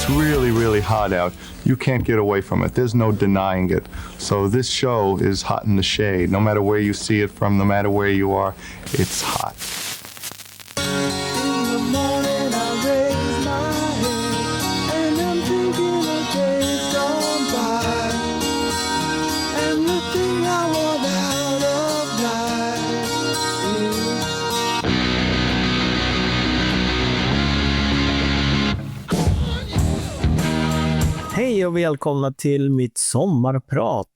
it's really, really hot out, you can't get away from it. There's no denying it. So this show is hot in the shade. No matter where you see it from, no matter where you are, it's hot. Hej och välkomna till mitt sommarprat.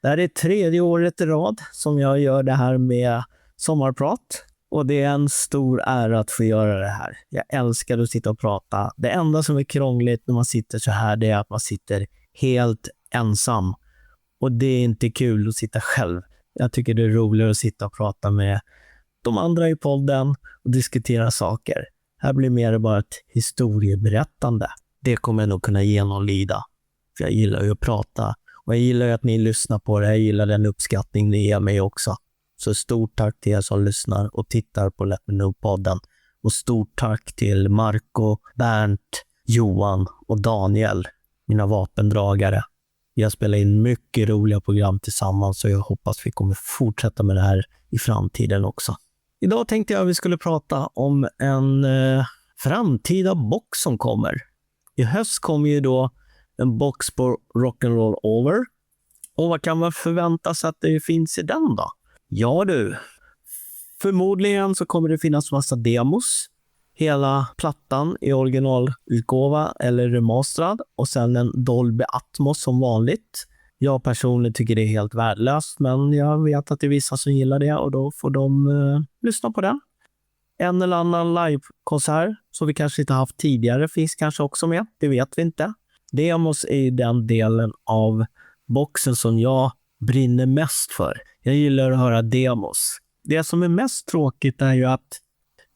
Det här är 3:e året i rad som jag gör det här med sommarprat. Och det är en stor ära att få göra det här. Jag älskar att sitta och prata. Det enda som är krångligt när man sitter så här, det är att man sitter helt ensam. Och det är inte kul att sitta själv. Jag tycker det är roligare att sitta och prata med de andra i podden och diskutera saker. Här blir mer bara ett historieberättande. Det kommer jag nog kunna genomlida. För jag gillar ju att prata. Och jag gillar ju att ni lyssnar på det. Jag gillar den uppskattning ni ger mig också. Så stort tack till er som lyssnar och tittar på Let Me Know-podden. Och stort tack till Marco, Bernt, Johan och Daniel. Mina vapendragare. Vi har spelat in mycket roliga program tillsammans. Och jag hoppas vi kommer fortsätta med det här i framtiden också. Idag tänkte jag att vi skulle prata om en framtida box som kommer. I höst kommer ju då en box på Rock'n'Roll Over. Och vad kan man förvänta sig att det finns i den då? Ja du, förmodligen så kommer det finnas massa demos. Hela plattan i originalutgåva eller remasterad. Och sen en Dolby Atmos som vanligt. Jag personligen tycker det är helt värdelöst. Men jag vet att det är vissa som gillar det och då får de lyssna på den. En eller annan livekonsert som vi kanske inte haft tidigare finns kanske också med. Det vet vi inte. Demos är den delen av boxen som jag brinner mest för. Jag gillar att höra demos. Det som är mest tråkigt är ju att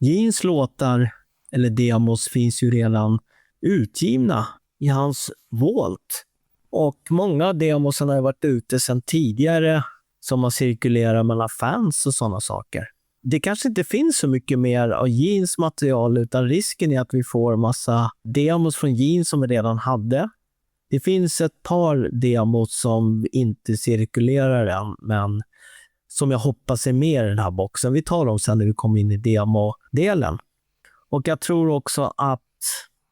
Geens låtar eller demos finns ju redan utgivna i hans Vault. Och många av demosarna har varit ute sedan tidigare som har cirkulerat mellan fans och sådana saker. Det kanske inte finns så mycket mer av Geens material utan risken är att vi får massa demos från Geens som vi redan hade. Det finns ett par demos som inte cirkulerar än men som jag hoppas är med i den här boxen. Vi tar dem sen när vi kommer in i demo-delen. Och jag tror också att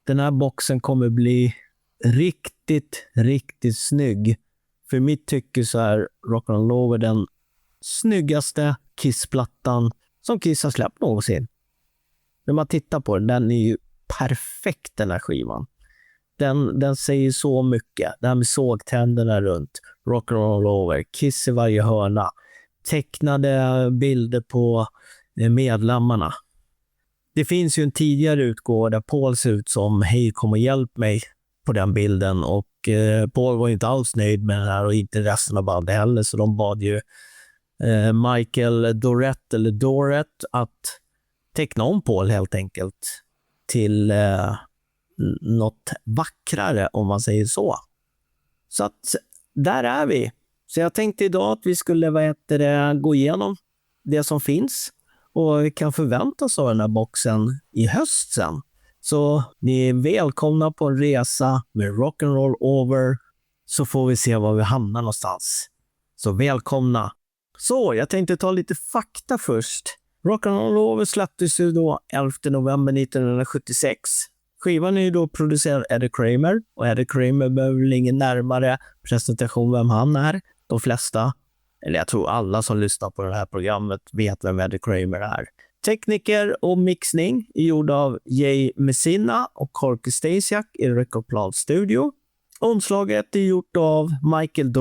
den här boxen kommer bli riktigt snygg. För mitt tycke så är Rock'n'Roll Over den snyggaste Kiss-plattan som Kiss har släppt någonsin. När man tittar på den är ju perfekt den här skivan. Den säger så mycket. Det här med sågtänderna runt. Rock'n'Roll Over. Kiss i varje hörna. Tecknade bilder på medlemmarna. Det finns ju en tidigare utgåva där Paul ser ut som hej kom och hjälp mig på den bilden. Och Paul var inte alls nöjd med den här och inte resten av bandet heller. Så de bad ju Michael Dorett att teckna om Paul helt enkelt till något vackrare om man säger så. Så att där är vi. Så jag tänkte idag att vi skulle gå igenom det som finns och vi kan förvänta oss av den här boxen i höst sen. Så ni är välkomna på en resa med Rock'n'Roll Over så får vi se var vi hamnar någonstans. Så välkomna! Så, jag tänkte ta lite fakta först. Rock'n'Roll Over släpptes ju då 11 november 1976. Skivan är ju då producerad av Eddie Kramer. Och Eddie Kramer behöver väl ingen närmare presentation vem han är. De flesta, eller jag tror alla som lyssnar på det här programmet vet vem Eddie Kramer är. Tekniker och mixning är gjorda av Jay Messina och Corky Stasiak i Recordplan Studio. Omslaget är gjort av Michael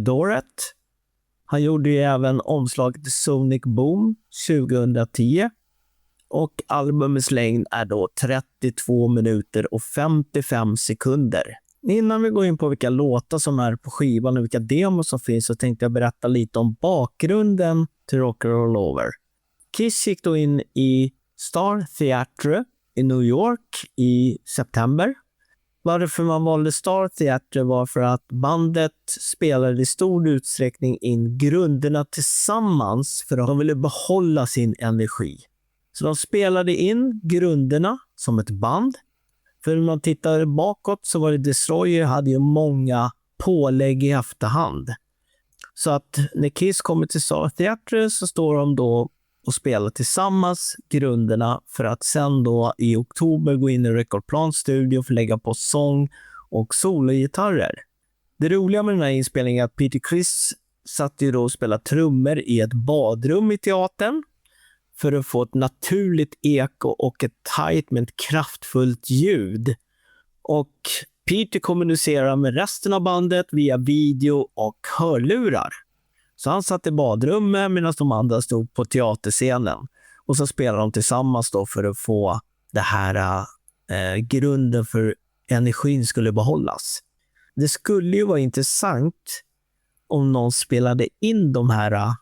Dorett. Han gjorde ju även omslaget till Sonic Boom 2010. Och albumets längd är då 32 minuter och 55 sekunder. Innan vi går in på vilka låtar som är på skivan och vilka demos som finns så tänkte jag berätta lite om bakgrunden till Rock'n'Roll Over. Kiss gick då in i Star Theatre i New York i september. Varför man valde Star Theatre var för att bandet spelade i stor utsträckning in grunderna tillsammans för att de ville behålla sin energi. Så de spelade in grunderna som ett band För om man tittar bakåt så var det Destroyer hade ju många pålägg i efterhand. Så att när Kiss kommer till Star Theatre så står de då och spelar tillsammans grunderna för att sen då i oktober gå in i Recordplan Studio och lägga på sång och sologitarrer. Det roliga med den här inspelningen är att Peter Criss satt ju då och spelade trummor i ett badrum i teatern för att få ett naturligt eko och ett tajt men kraftfullt ljud. Och Peter kommunicerar med resten av bandet via video och hörlurar. Så han satt i badrummet medan de andra stod på teaterscenen. Och så spelade de tillsammans då för att få det här grunden för energin skulle behållas. Det skulle ju vara intressant om någon spelade in de här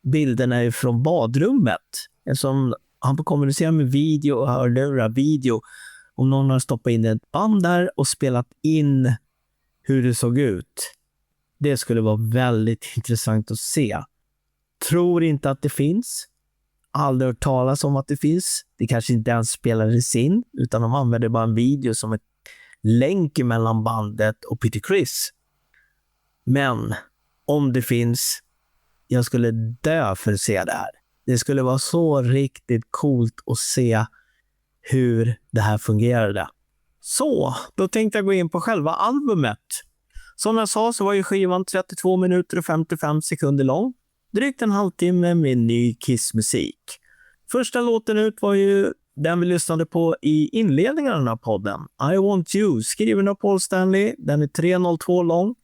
bilderna från badrummet. Eftersom han får kommunicera med video och hörlurar video. Om någon har stoppat in ett band där och spelat in hur det såg ut. Det skulle vara väldigt intressant att se. Tror inte att det finns. Aldrig hört talas om att det finns. Det kanske inte ens spelades in, utan de använder bara en video som ett länk mellan bandet och Peter Criss. Men om det finns, jag skulle dö för att se det här. Det skulle vara så riktigt coolt att se hur det här fungerade. Så, då tänkte jag gå in på själva albumet. Som jag sa så var ju skivan 32 minuter och 55 sekunder lång. Drygt en halvtimme med ny Kiss-musik. Första låten ut var ju den vi lyssnade på i inledningen av den här podden. I Want You, skriven av Paul Stanley. Den är 3:02 lång.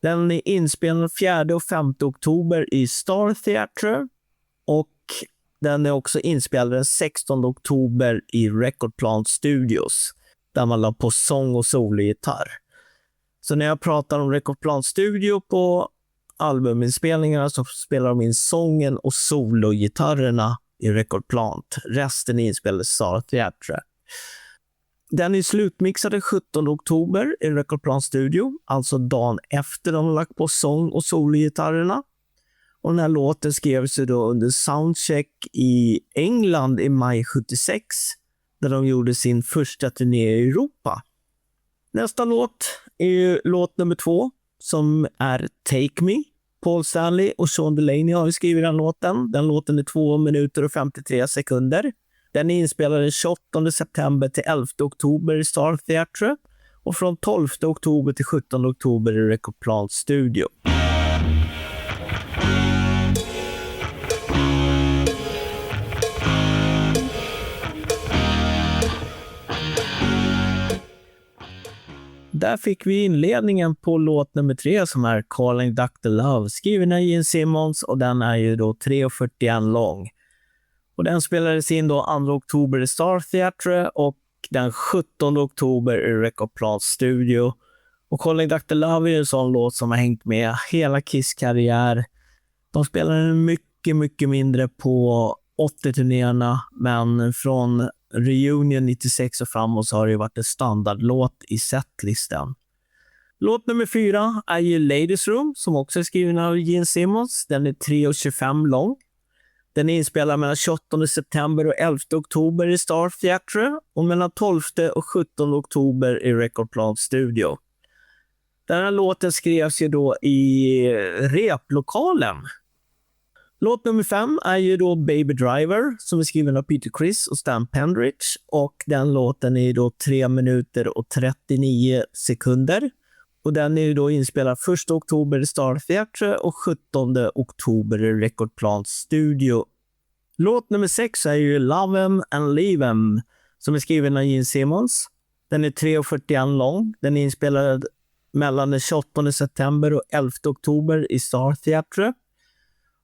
Den är inspelad 4 och 5 oktober i Star Theatre. Och den är också inspelad den 16 oktober i Recordplan Studios. Där man la på sång och sologitarr. Så när jag pratar om Recordplan Studio på albuminspelningarna så spelar de in sången och sologitarrerna i Recordplan. Resten är inspelad i Star Theatre. Den är slutmixad den 17 oktober i Recordplan Studio. Alltså dagen efter de har lagt på sång och sologitarrerna. Och den här låten skrevs ju då under soundcheck i England i maj 76. Där de gjorde sin första turné i Europa. Nästa låt är ju låt nummer 2 som är Take Me. Paul Stanley och Sean Delaney har skrivit den låten. Den låten är 2 minuter och 53 sekunder. Den är inspelad den 28 september till 11 oktober i Star Theatre. Och från 12 oktober till 17 oktober i Recordplan Studio. Där fick vi inledningen på låt nummer 3 som är Calling Dr. Love, skriven av Gene Simmons, och den är ju då 3:41 lång. Och den spelades in då 2 oktober i Star Theatre och den 17 oktober i Recordplan Studio. Och Calling Dr. Love är en sån låt som har hängt med hela Kiss-karriär. De spelade mycket, mycket mindre på 80-turnéerna, men från Reunion 96 och framåt så har det varit en standardlåt i setlistan. Låt nummer 4 är ju Ladies Room, som också är skriven av Gene Simmons. Den är 3:25 lång. Den är inspelad mellan 28 september och 11 oktober i Star Theatre och mellan 12 och 17 oktober i Recordplan Studio. Den här låten skrevs ju då i replokalen. Låt nummer 5 är ju då Baby Driver, som är skriven av Peter Criss och Stan Pendridge, och den låten är då 3 minuter och 39 sekunder. Och den är ju då inspelad 1 oktober i Star Theatre och 17 oktober i Recordplan Studio. Låt nummer 6 är ju Love 'Em and Leave 'Em, som är skriven av Gene Simmons. Den är 3:41 lång. Den är inspelad mellan den 28 september och 11 oktober i Star Theatre.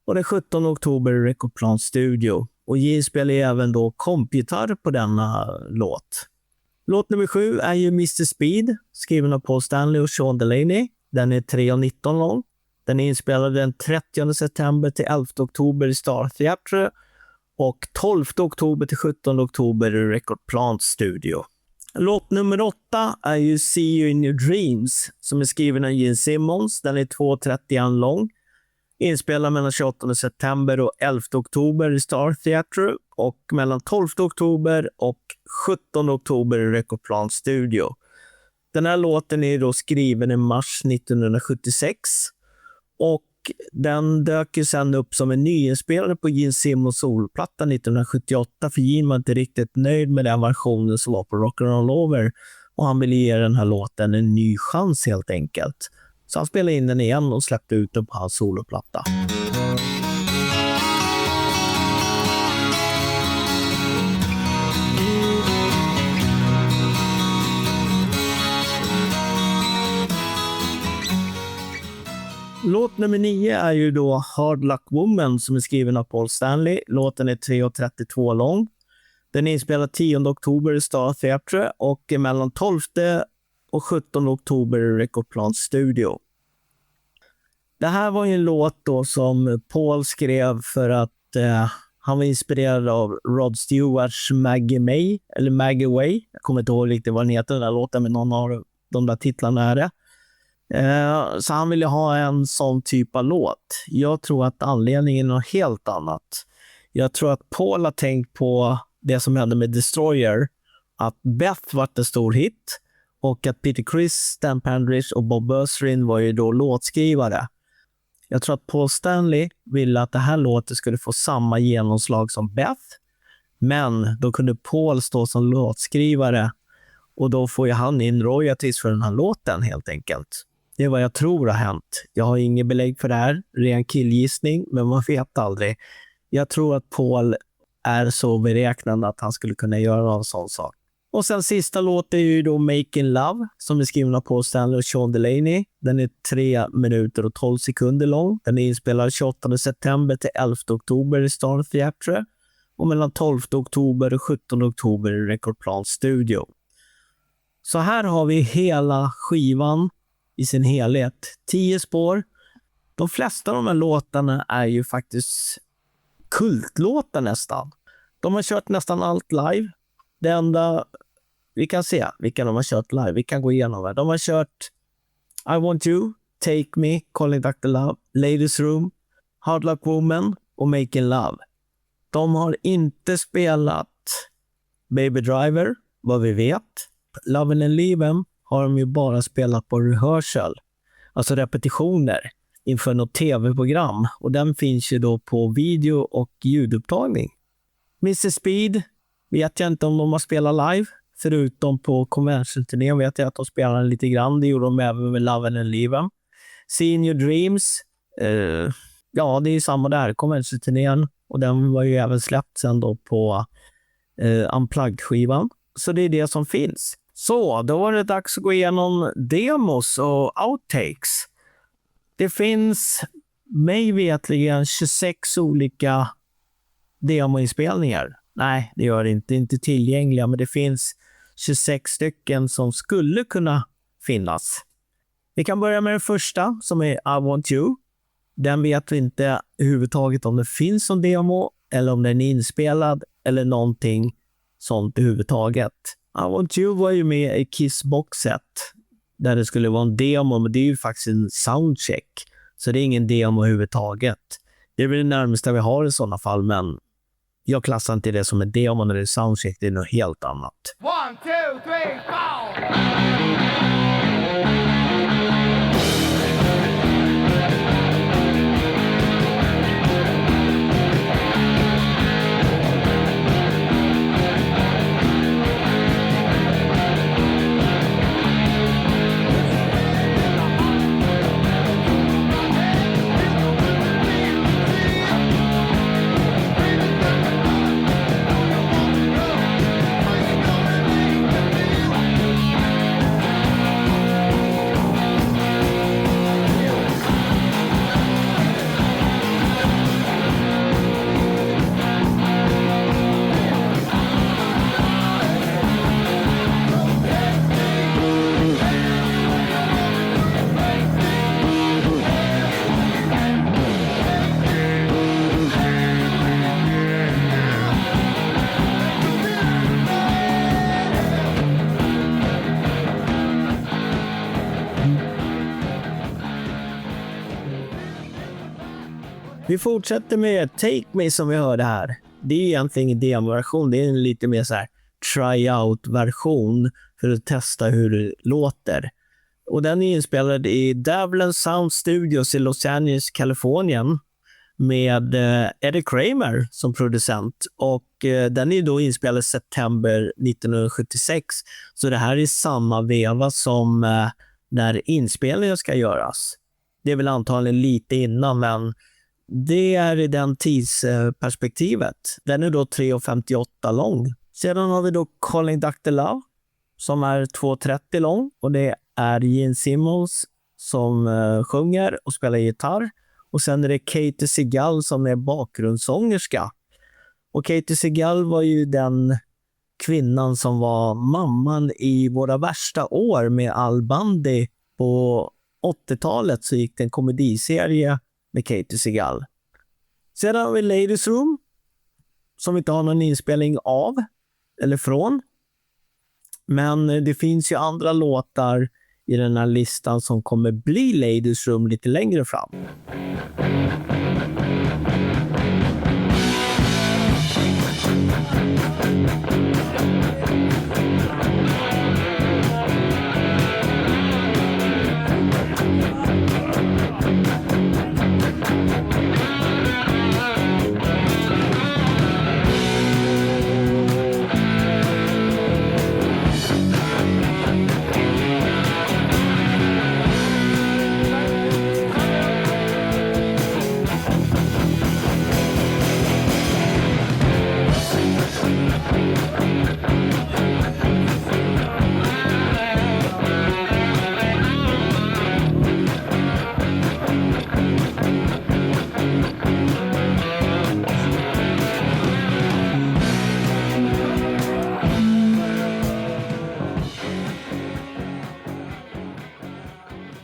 Och den 17 oktober i Recordplan Studio. Och Gene spelar även då kompgitarr på denna låt. Låt nummer 7 är ju Mr. Speed, skriven av Paul Stanley och Sean Delaney. Den är 3:19 lång. Den är inspelad den 30 september till 11 oktober i Star Theatre och 12 oktober till 17 oktober i Recordplan Studio. Låt nummer 8 är ju See You In Your Dreams, som är skriven av Gene Simmons. Den är 2:31 lång. Inspelad mellan 28 september och 11 oktober i Star Theatre och mellan 12 oktober och 17 oktober i Recordplan Studio. Den här låten är då skriven i mars 1976 och den dök ju sen upp som en nyinspelare på Gene Simmons solplatta 1978, för Gene var inte riktigt nöjd med den versionen som var på Rock'n'Roll Over och han ville ge den här låten en ny chans helt enkelt. Så han spelade in den igen och släppte ut den på hans soloplatta. Låt nummer 9 är ju då Hard Luck Woman som är skriven av Paul Stanley. Låten är 3:32 lång. Den är inspelad 10 oktober i Star Theatre och är mellan 12 och 17 oktober i Recordplan Studio. Det här var ju en låt då som Paul skrev för att han var inspirerad av Rod Stewarts Maggie May, eller Maggie Way. Jag kommer inte ihåg riktigt vad den heter, den där låten, men någon av de där titlarna är det. Så han ville ha en sån typ av låt. Jag tror att anledningen är något helt annat. Jag tror att Paul har tänkt på det som hände med Destroyer, att Beth var en stor hit och att Peter Criss, Stan Pandridge och Bob Ezrin var ju då låtskrivare. Jag tror att Paul Stanley ville att det här låten skulle få samma genomslag som Beth, men då kunde Paul stå som låtskrivare och då får ju han in royalties för den här låten helt enkelt. Det är vad jag tror har hänt. Jag har ingen belägg för det här, ren killgissning, men man vet aldrig. Jag tror att Paul är så beräknande att han skulle kunna göra en sån sak. Och sen sista låten är ju då Making Love som är skriven av Paul Stanley och Sean Delaney. Den är 3 minuter och 12 sekunder lång. Den är inspelad 28 september till 11 oktober i Star Theatre och mellan 12 oktober och 17 oktober i Recordplan Studio. Så här har vi hela skivan i sin helhet. 10 spår. De flesta av de här låtarna är ju faktiskt kultlåtar nästan. De har kört nästan allt live. Det enda vi kan se vilka de har kört live. Vi kan gå igenom det. De har kört I Want You, Take Me, Calling Dr. Love, Ladies Room, Hard Luck Woman och Making Love. De har inte spelat Baby Driver, vad vi vet. Lovin' and Leavin' har de ju bara spelat på rehearsal, alltså repetitioner inför något tv-program, och den finns ju då på video och ljudupptagning. Mrs. Speed vet jag inte om de har spelat live, förutom på convention-turnén vet jag att de spelade lite grann, det gjorde de även med Lovin' and Leavin'. See Your Dreams, ja det är ju samma där, convention-turnén, och den var ju även släppt sen då på Unplugged-skivan, så det är det som finns. Så, då var det dags att gå igenom demos och outtakes. Det finns mig vetligen 26 olika demoinspelningar. Nej, det gör det inte. Inte tillgängliga, men det finns 26 stycken som skulle kunna finnas. Vi kan börja med den första som är I Want You. Den vet vi inte överhuvudtaget om det finns som demo eller om den är inspelad eller någonting sånt överhuvudtaget. I Want You var ju med i Kiss boxset där det skulle vara en demo, men det är ju faktiskt en soundcheck. Så det är ingen demo överhuvudtaget. Det är väl det närmaste vi har i sådana fall, men jag klassar inte det som en demo när det är soundcheck. Det är något helt annat. 1, 2, 3, 4! Vi fortsätter med Take Me som vi hörde här. det är egentligen ingen demoversion, det är en lite mer så här try-out-version för att testa hur det låter. Och den är inspelad i Davlen Sound Studios i Los Angeles, Kalifornien med Eddie Kramer som producent. Och den är då inspelad i september 1976. Så det här är samma veva som när inspelningen ska göras. Det är väl antagligen lite innan, men det är i den tidsperspektivet. Den är då 3,58 lång. Sedan har vi då Calling Dr. Love som är 2,30 lång. Och det är Gene Simmons som sjunger och spelar gitarr. Och sen är det Katie Seagal som är bakgrundssångerska. Och Katie Seagal var ju den kvinnan som var mamman i Våra värsta år med Al Bundy. På 80-talet så gick det en komediserie med Katie Seagal. Sedan har vi Ladies Room som inte har någon inspelning av eller från. Men det finns ju andra låtar i den här listan som kommer bli Ladies Room lite längre fram.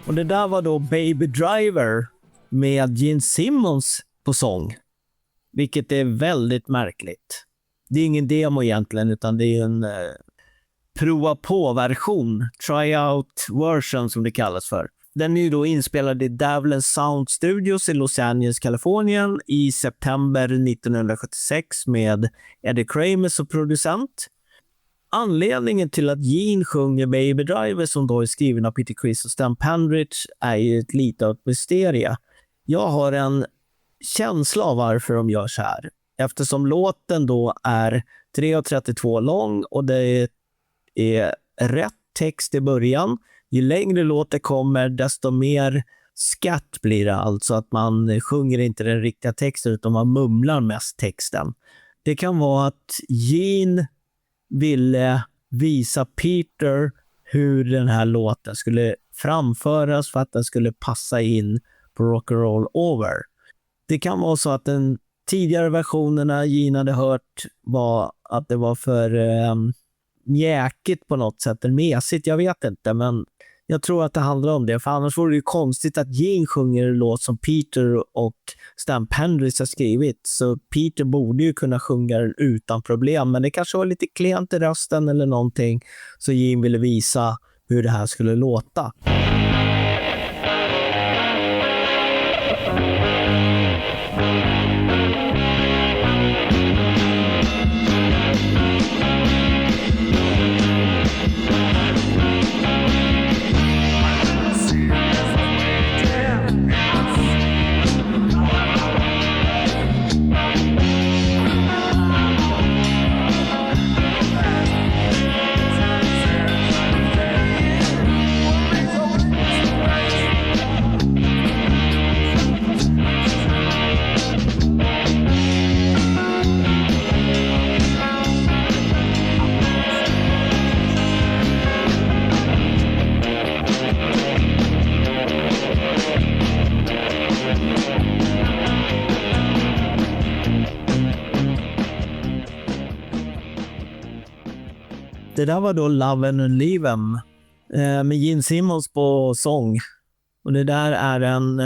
Och det där var då Baby Driver med Gene Simmons på sång. Vilket är väldigt märkligt. Det är ingen demo egentligen, utan det är en prova på-version. Tryout version som det kallas för. Den är ju då inspelad i Davlen Sound Studios i Los Angeles, Kalifornien i september 1976 med Eddie Kramer som producent. Anledningen till att Gene sjunger Baby Driver som då är skriven av Peter Criss och Stan Pendridge är ju ett litet mysterie. Jag har en känsla av varför de gör så här. Eftersom låten då är 3,32 lång och det är rätt text i början. Ju längre låten kommer desto mer skatt blir det. Alltså att man sjunger inte den riktiga texten utan man mumlar mest texten. Det kan vara att Gene ville visa Peter hur den här låten skulle framföras för att den skulle passa in på Rock'n'Roll Over. Det kan vara så att den tidigare versionerna Gene hade hört var att det var för mjäkigt på något sätt, eller mesigt, jag vet inte, men jag tror att det handlar om det, för annars vore det ju konstigt att Gene sjunger en låt som Peter och Stan Pendridge har skrivit, så Peter borde ju kunna sjunga den utan problem, men det kanske var lite klent i rösten eller någonting, så Gene ville visa hur det här skulle låta. Det där var då Love and Leave 'Em med Gene Simmons på sång. Och det där är en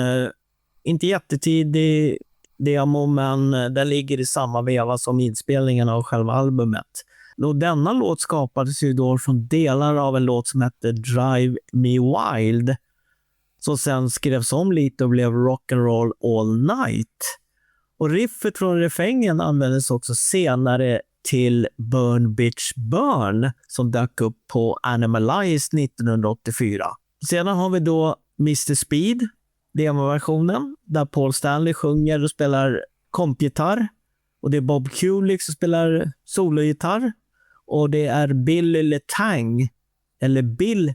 inte jättetidig demo, men den ligger i samma veva som inspelningen av själva albumet. Och denna låt skapades ju då från delar av en låt som hette Drive Me Wild, som sen skrevs om lite och blev Rock'n'Roll All Night. Och riffet från refrängen användes också senare till Burn Bitch Burn som dök upp på Animalize 1984. Sedan har vi då Mr. Speed, demoversionen, där Paul Stanley sjunger och spelar kompgitarr. Och det är Bob Kulick som spelar sologitarr. Och det är Bill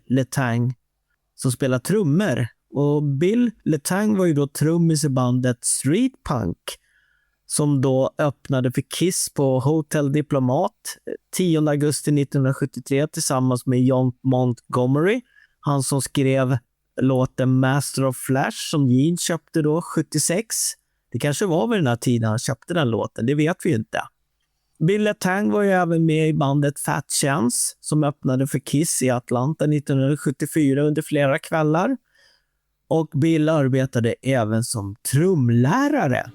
Letang som spelar trummor. Och Bill Letang var ju då trummis i bandet Street Punk som då öppnade för Kiss på Hotel Diplomat 10 augusti 1973 tillsammans med John Montgomery. Han som skrev låten Master of Flash som Gene köpte då 76. Det kanske var vid den här tiden han köpte den låten, det vet vi ju inte. Bill Letang var ju även med i bandet Fat Chance som öppnade för Kiss i Atlanta 1974 under flera kvällar. Och Bill arbetade även som trumlärare.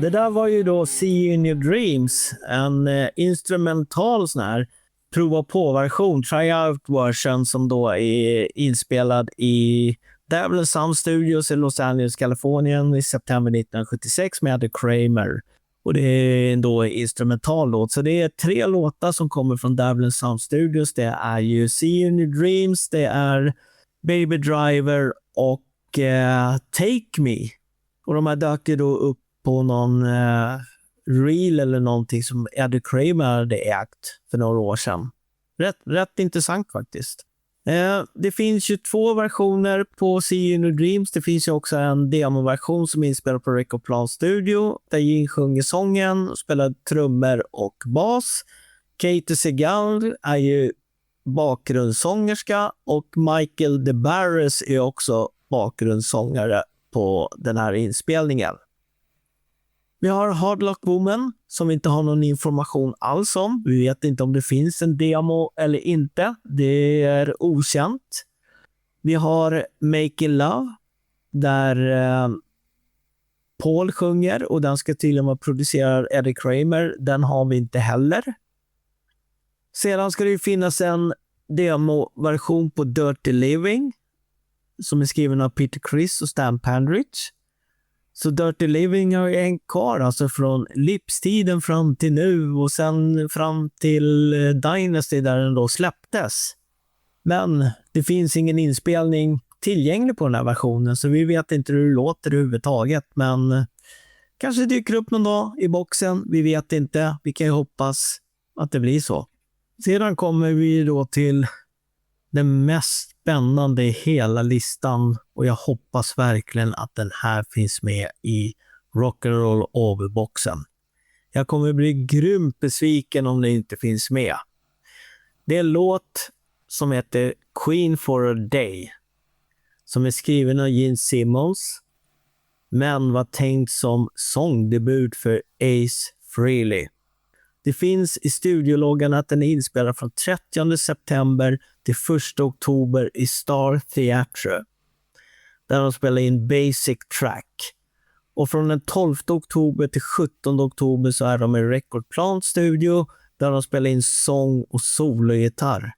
Det där var ju då See You In Your Dreams, en instrumental sån här prova på-version, tryout version som då är inspelad i Devil Sound Studios i Los Angeles, Kalifornien i september 1976 med Eddie Kramer. Och det är då instrumental låt. Så det är 3 låtar som kommer från Devil Sound Studios. Det är ju See You In Your Dreams, det är Baby Driver och Take Me. Och de här dök ju då upp på någon reel eller någonting som Eddie Kramer hade ägt för några år sedan. Rätt intressant faktiskt. Det finns ju 2 versioner på See You In Your Dreams. Det finns ju också en demoversion som är inspelad på Record Plant Studio där Gene sjunger sången och spelar trummor och bas. Katie Segal är ju bakgrundssångerska och Michael DeBarris är också bakgrundssångare på den här inspelningen. Vi har Hard Luck Woman som vi inte har någon information alls om. Vi vet inte om det finns en demo eller inte. Det är okänt. Vi har Making Love där Paul sjunger och den ska tydligen vara producerad Eddie Kramer. Den har vi inte heller. Sedan ska det finnas en demoversion på Dirty Living som är skriven av Peter Criss och Stan Pandridge. Så Dirty Living har en kvar alltså från Lips-tiden fram till nu och sen fram till Dynasty där den då släpptes. Men det finns ingen inspelning tillgänglig på den här versionen så vi vet inte hur det låter överhuvudtaget, men kanske dyker upp någon dag i boxen. Vi vet inte. Vi kan ju hoppas att det blir så. Sedan kommer vi då till den mest spännande i hela listan och jag hoppas verkligen att den här finns med i Rock'n'Roll Over-boxen. Jag kommer bli grymt besviken om det inte finns med. Det är en låt som heter Queen for a Day som är skriven av Gene Simmons men var tänkt som sångdebut för Ace Frehley. Det finns i studiologgan att den är inspelad från 30 september till 1 oktober i Star Theatre där de spelar in Basic Track. Och från den 12 oktober till 17 oktober så är de i Record Plant Studio där de spelar in sång och sologitarr.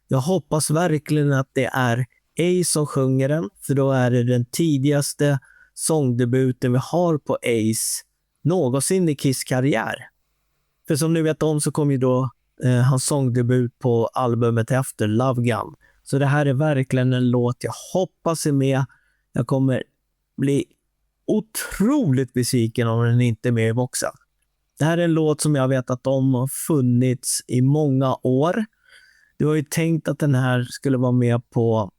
Jag hoppas verkligen att det är Ace som sjunger den, för då är det den tidigaste sångdebuten vi har på Ace någonsin i Kiss karriär. För som ni vet om så kom ju då hans sångdebut på albumet efter Love Gun. Så det här är verkligen en låt jag hoppas är med. Jag kommer bli otroligt besviken om den inte är med i boxen. Det här är en låt som jag vet att de har funnits i många år. Det var ju tänkt att den här skulle vara med på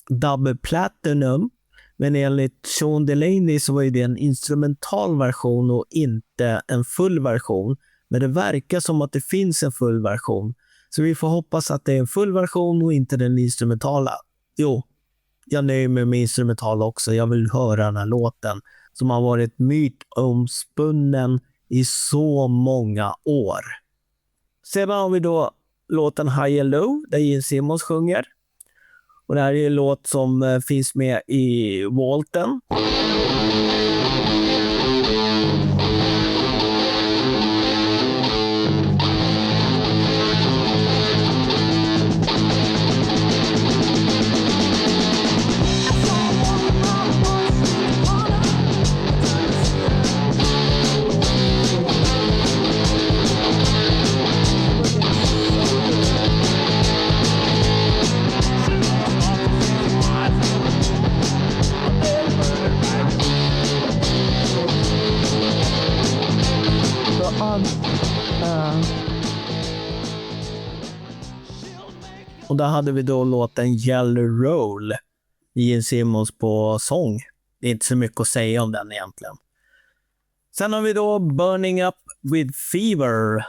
Double Platinum. Men enligt Sean Delaney så var ju det en instrumental version och inte en full version. Men det verkar som att det finns en full version. Så vi får hoppas att det är en full version och inte den instrumentala. Jo, jag nöjer mig med instrumentala också. Jag vill höra den här låten som har varit mytomspunnen i så många år. Sedan har vi då låten High and Low där Gene Simmons sjunger. Och det här är en låt som finns med i Walton. Och där hade vi då låten Yellow Roll, Gene Simmons på sång. Det är inte så mycket att säga om den egentligen. Sen har vi då Burning Up With Fever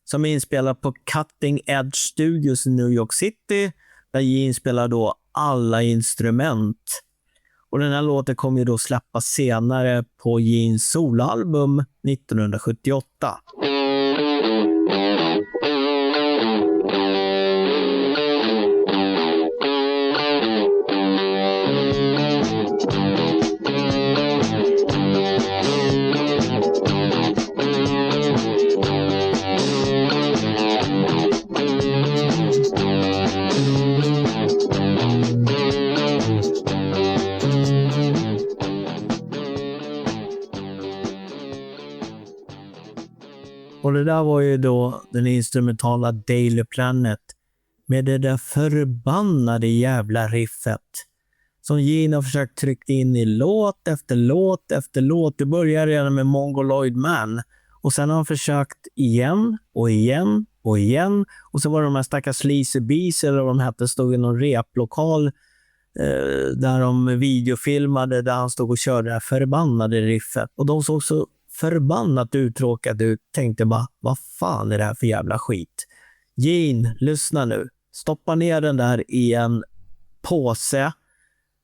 som är inspelad på Cutting Edge Studios i New York City där Gene spelar då alla instrument. Och den här låten kommer ju då släppas senare på Genes soloalbum 1978. Och det där var ju då den instrumentala Daily Planet med det där förbannade jävla riffet som Gene har försökt trycka in i låt efter låt efter låt. Det började redan med Mongoloid Man och sen har han försökt igen och igen och igen. Och så var det de här stackars Sleazy Bees eller vad de hette, stod i någon replokal där de videofilmade där han stod och körde det här förbannade riffet. Och de såg så förbannat uttråkade ut. Tänkte bara, vad fan är det här för jävla skit? Gene, lyssna nu. Stoppa ner den där i en påse.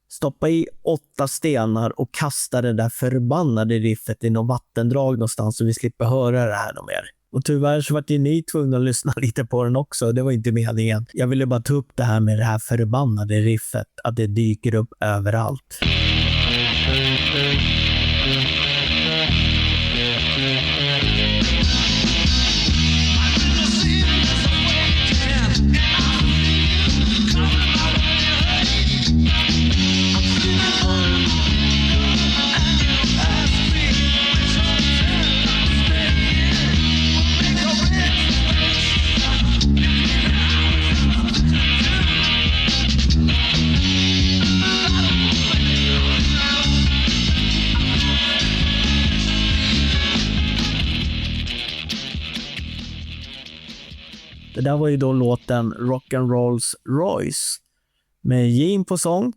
Stoppa i 8 stenar och kasta det där förbannade riffet i någon vattendrag någonstans så vi slipper höra det här mer. Och tyvärr så var det ni tvungna att lyssna lite på den också. Det var inte meningen. Jag ville bara ta upp det här med det här förbannade riffet. Att det dyker upp överallt. Det där var ju då låten Rock'n'Rolls Royce med Gene på sång.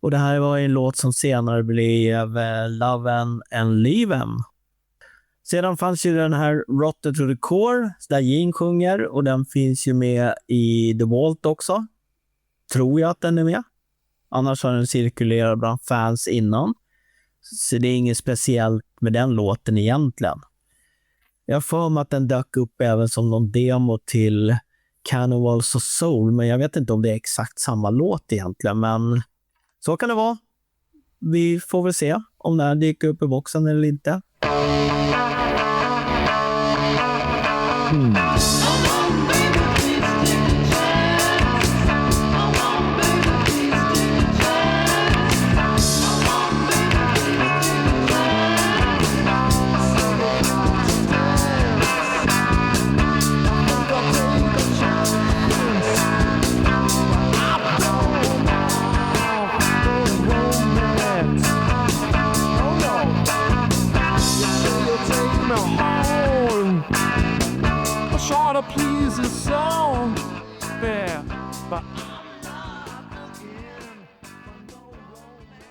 Och det här var en låt som senare blev Love and Leave 'Em. Sedan fanns ju den här Rotten to the Core där Gene sjunger och den finns ju med i The Vault också. Tror jag att den är med. Annars har den cirkulerat bland fans innan. Så det är inget speciellt med den låten egentligen. Jag har för mig att den dök upp även som någon demo till Cannibals of Soul, men jag vet inte om det är exakt samma låt egentligen, men så kan det vara. Vi får väl se om den här dyker upp i boxen eller inte.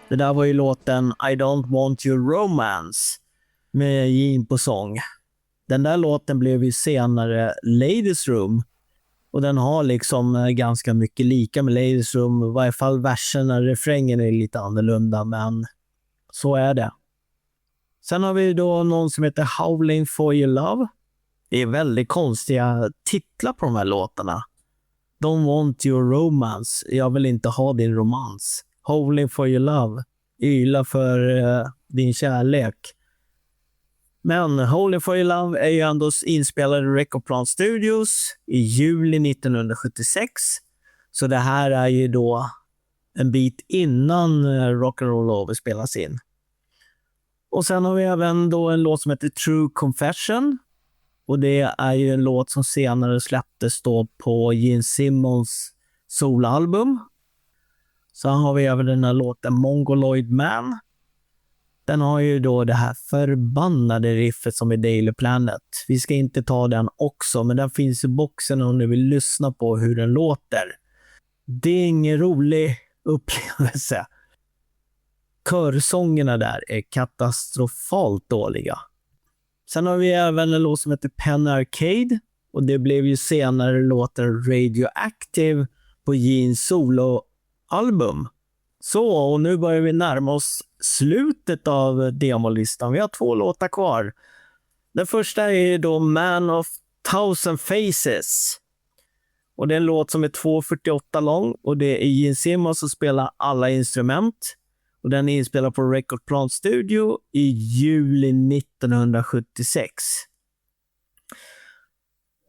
Det där var ju låten I Don't Want Your Romance med Gene på sång. Den där låten blev ju senare Ladies Room. Och den har liksom ganska mycket lika med Ladies Room. I varje fall verserna, refrängen är lite annorlunda, men så är det. Sen har vi då någon som heter Howling for your love. Det är väldigt konstiga titlar på de här låtarna. Don't want your romance. Jag vill inte ha din romans. Howling for your love. Yla för din kärlek. Men Howling for your love är ju ändå inspelad i Recordplan Studios i juli 1976. Så det här är ju då en bit innan Rock'n'Roll Over spelas in. Och sen har vi även då en låt som heter True Confession. Och det är ju en låt som senare släpptes då på Gene Simmons solalbum. Så har vi även den här låten Mongoloid Man. Den har ju då det här förbannade riffet som är Daily Planet. Vi ska inte ta den också, men den finns i boxen om ni vill lyssna på hur den låter. Det är ingen rolig upplevelse. Körsångerna där är katastrofalt dåliga. Sen har vi även en låt som heter Pen Arcade. Och det blev ju senare låten Radioactive på Genes soloalbum. Så, och nu börjar vi närma oss slutet av demolistan. Vi har 2 låtar kvar. Den första är då Man of Thousand Faces. Och det är en låt som är 2:48 lång. Och det är Gene Simmons som spelar alla instrument. Och den är inspelad på Recordplan Studio i juli 1976.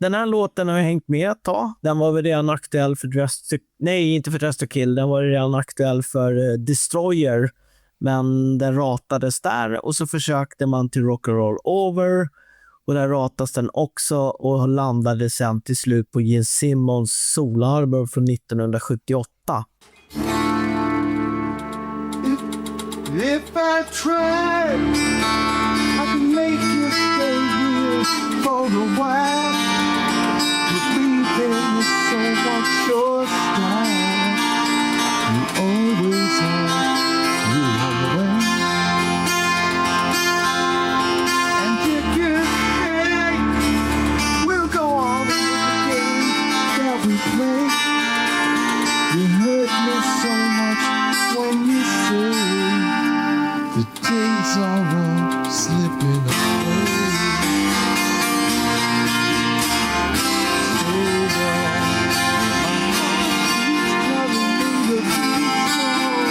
Den här låten har jag hängt med ett tag. Den var väl redan aktuell för inte för Dress to Kill. Den var redan aktuell för Destroyer. Men den ratades där. Och så försökte man till Rock'n'Roll Over. Och där ratas den också. Och landade sen till slut på Gene Simmons solalbum från 1978. If I tried, I could make you stay here for a while. You think there's so much your style. You always have you on the way. And if you stay, we'll go on with the game that we play. You hurt me so much when you say the days are all slipping away. So long, my heart keeps telling me to be strong,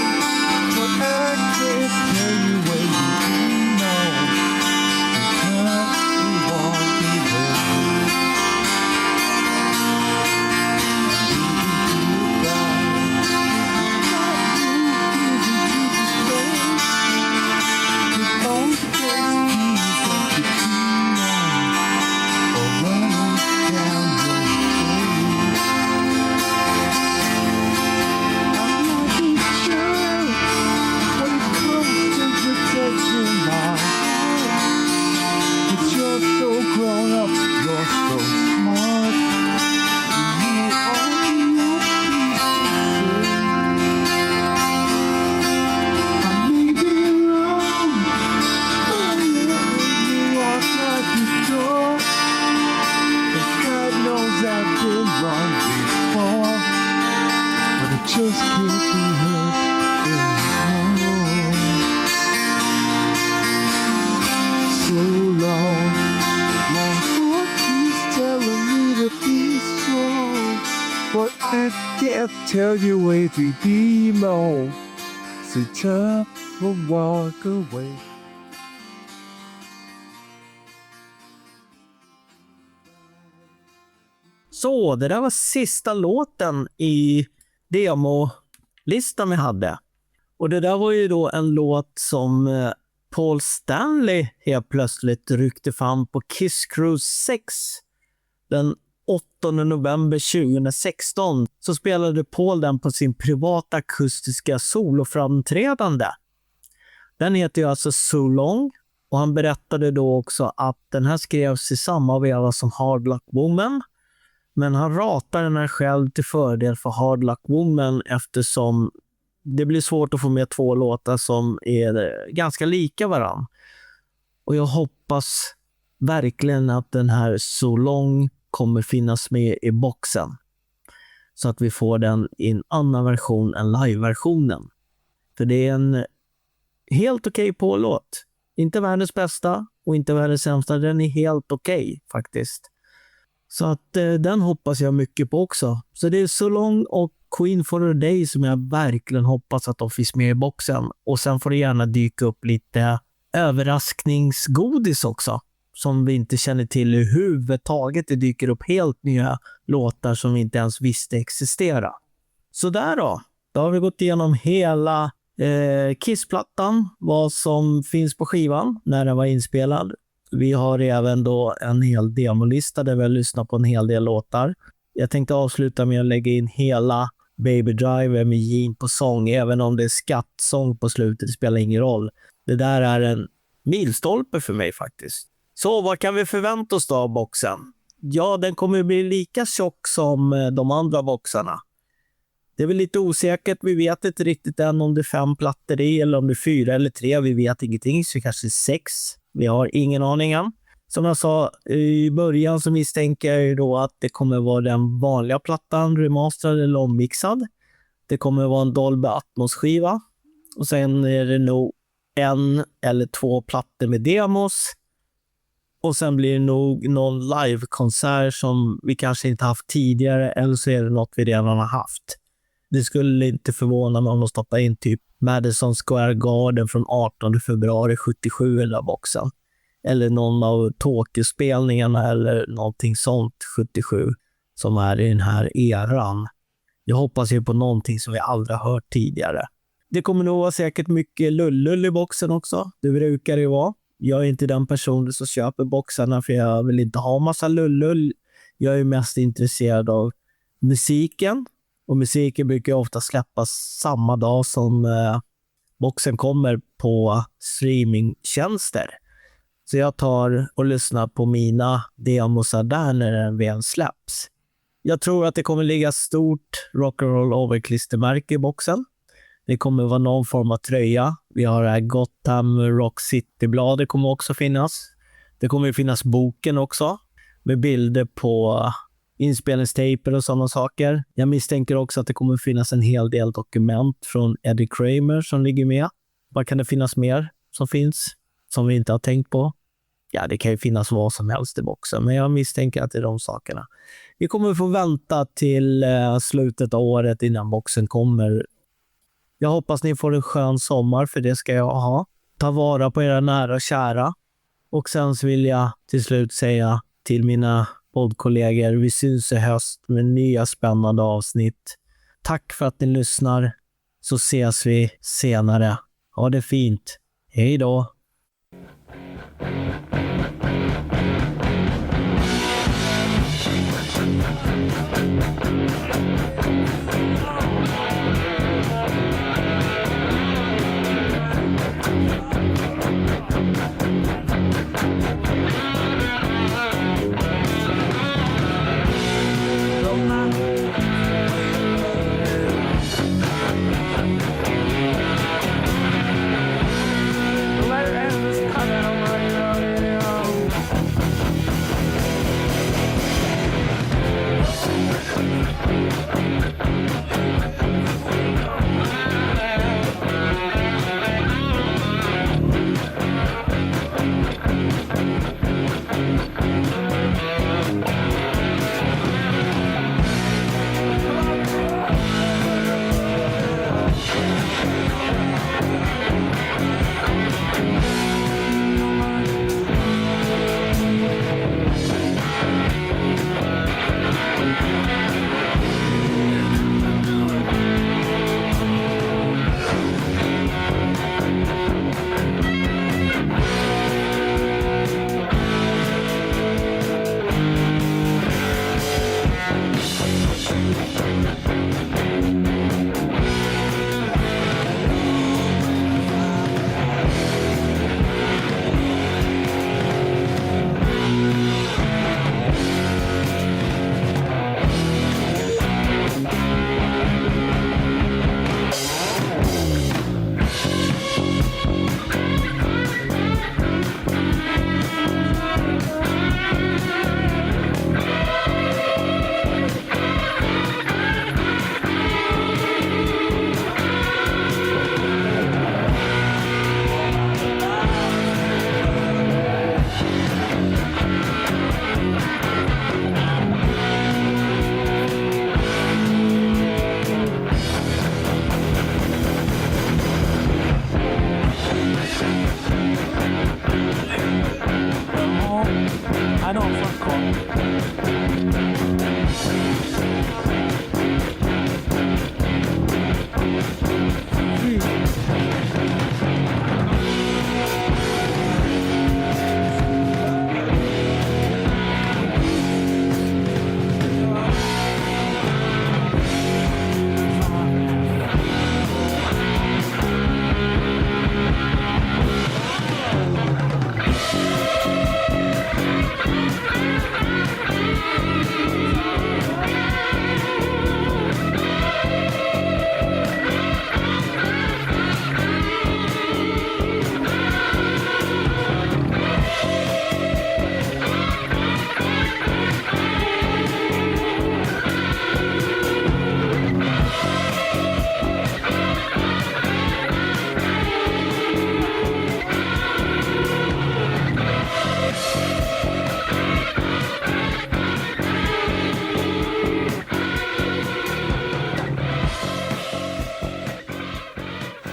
but I can't tell you when you know. Because you walk away. Just can't be hurt anymore. So long, my heart keeps telling me to be strong, but I can't tell you where to be more. So tough will walk away. Så, det där var sista låten i demolistan vi hade. Och det där var ju då en låt som Paul Stanley helt plötsligt ryckte fram på Kiss Cruise 6 den 8 november 2016. Så spelade Paul den på sin privata akustiska soloframträdande. Den heter ju alltså So Long, och han berättade då också att den här skrevs i samma veva som Hard Luck Woman. Men han ratar den här själv till fördel för Hard Luck Woman, eftersom det blir svårt att få med 2 låtar som är ganska lika varann. Och jag hoppas verkligen att den här So Long kommer finnas med i boxen. Så att vi får den i en annan version än live-versionen. För det är en helt okej låt. Inte världens bästa och inte världens sämsta. Den är helt okej faktiskt. Så att den hoppas jag mycket på också. Så det är So Long och Queen for a Day som jag verkligen hoppas att de finns med i boxen. Och sen får det gärna dyka upp lite överraskningsgodis också. Som vi inte känner till i huvudtaget. Det dyker upp helt nya låtar som vi inte ens visste existera. Så där då. Då har vi gått igenom hela Kiss-plattan. Vad som finns på skivan när den var inspelad. Vi har även då en hel demolista där vi har lyssnat på en hel del låtar. Jag tänkte avsluta med att lägga in hela Baby Driver med Gene på sång. Även om det är skattsång på slutet, det spelar ingen roll. Det där är en milstolpe för mig faktiskt. Så vad kan vi förvänta oss då av boxen? Ja, den kommer bli lika tjock som de andra boxarna. Det är väl lite osäkert. Vi vet inte riktigt än om det är 5 plattor i eller om det är 4 eller 3. Vi vet ingenting, så kanske 6. Vi har ingen aning än. Som jag sa i början så misstänker jag ju då att det kommer vara den vanliga plattan, remasterad eller ommixad. Det kommer vara en Dolby Atmos-skiva. Och sen är det nog 1 eller 2 plattor med demos. Och sen blir det nog någon live-konsert som vi kanske inte haft tidigare, eller så är det något vi redan har haft. Det skulle inte förvåna mig om de stoppar in typ Madison Square Garden från 18 februari 77 i den där boxen. Eller någon av Tokyo-spelningarna eller någonting sånt 77 som är i den här eran. Jag hoppas ju på någonting som vi aldrig har hört tidigare. Det kommer nog vara säkert mycket lullull i boxen också. Det brukar det vara. Jag är inte den personen som köper boxarna för jag vill inte ha massa lullull. Jag är mest intresserad av musiken. Och musiken brukar ofta släppas samma dag som boxen kommer på streamingtjänster. Så jag tar och lyssnar på mina demosar där när den väl släpps. Jag tror att det kommer ligga stort Rock'n'Roll Over-klistermärke i boxen. Det kommer vara någon form av tröja. Vi har det här Gotham Rock City-bladet kommer också finnas. Det kommer finnas boken också med bilder på inspelningstaper och sådana saker. Jag misstänker också att det kommer finnas en hel del dokument från Eddie Kramer som ligger med. Vad kan det finnas mer som finns som vi inte har tänkt på? Ja, det kan ju finnas vad som helst i boxen, men jag misstänker att det är de sakerna. Vi kommer få vänta till slutet av året innan boxen kommer. Jag hoppas ni får en skön sommar, för det ska jag ha. Ta vara på era nära och kära. Och sen så vill jag till slut säga till mina poddkollegor, vi syns i höst med nya spännande avsnitt. Tack för att ni lyssnar, så ses vi senare. Ha det fint. Hej då! No matter I know, fuck off.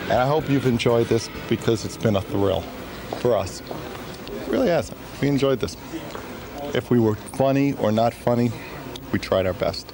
And I hope you've enjoyed this because it's been a thrill for us. It really has. We enjoyed this. If we were funny or not funny, we tried our best.